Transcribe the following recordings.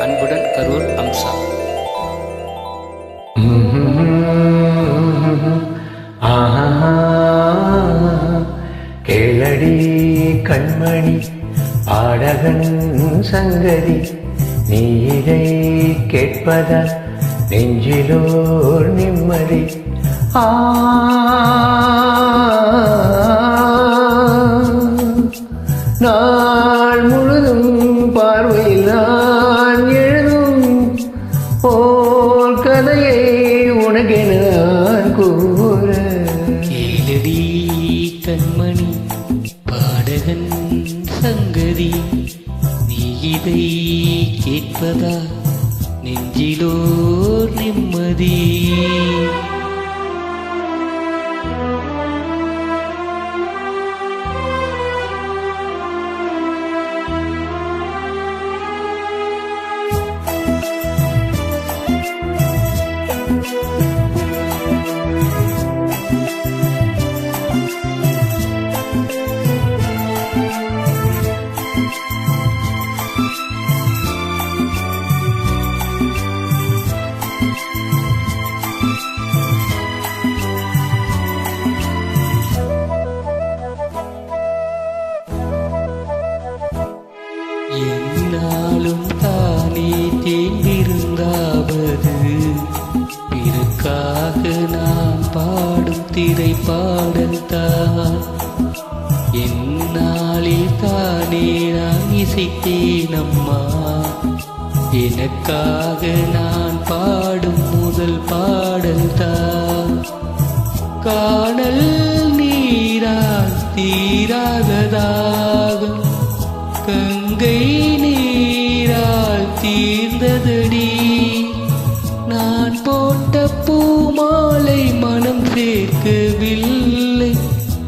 அன்புடன் கரூர் அம்சா. கேளடி கண்மணி பாடகன் சங்கதி, நீ இதை கேட்பதால் நெஞ்சிலோர் நிம்மதி. நாள் முழுதும் பார்வையில் நான் எழுதும் போல் கதையை உனக்கென நான் கூற. கேளடி கண்மணி பாடகன் சங்கதி, நீ இதை கேட்பதா நெஞ்சிலோர் நிம்மதி. என்னாலும் தானே தேர்ந்திருந்தாவது, பிறக்காக நான் பாடும் திரை பாடல் தான். என்னாலில் தானே நான் இசைத்தேன் அம்மா, எனக்காக நான் பாடும் முதல் பாடல் தான். காணல் நீரால் தீராததாகும் கங்கை நீரால் தீர்ந்ததடி, நான் போட்ட பூமாலை மனம் சேர்க்கவில்லை,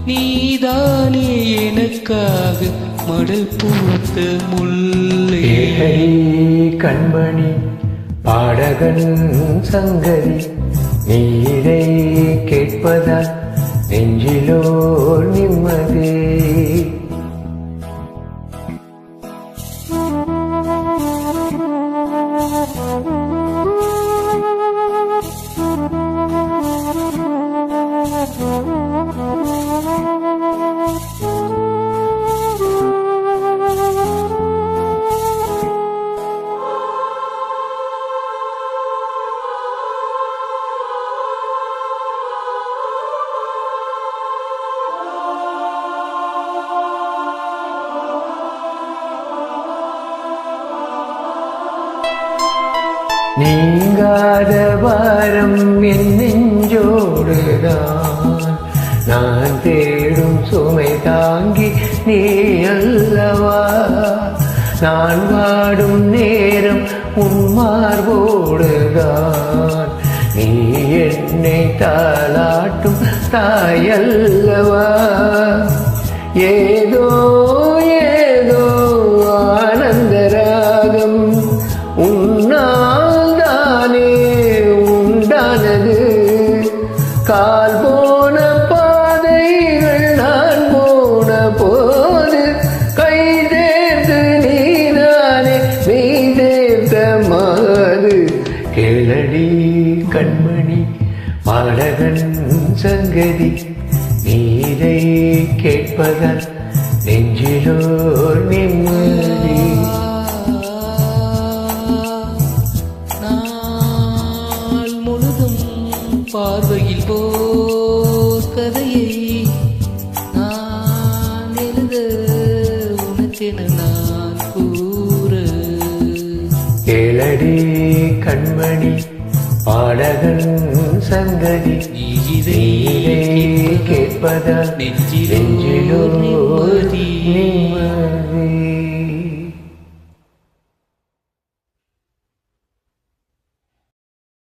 நீதானே எனக்காக மடல் பூத்த முல்லை. கண்மணி பாடகன் சங்கதி, நீ இதை கேட்பதால் நெஞ்சிலோர் நிம்மதி. நீங்காத வாரம் என் நெஞ்சோடுதான், நான் தேடும் சுமை தாங்கி நீ அல்லவா. நான் வாடும் நேரம் உன் மார்போடுதான், நீ என்னை தாளாட்டும் தாயல்லவா. ஏதோ ஏதோ ஆனந்த ராகம் உன்னால் தானே உண்டானது. கால் போன பாதைகள் நான் போன போது கை தேர்ந்து நீதானே நீ தேர்ந்த மாது. கேளடி கண்மணி பாடகன் சங்கதி, நீரை கேட்பதால் நெஞ்சிலோர் நிம்மதி. பார்வையில் போர் கதையை நான் எழுத உனக்கென நான் கூற. கேளடி கண்மணி பாடகன் சங்கதி, நீ இதை கேட்பதால் நெஞ்சிலோர் நிம்மதி.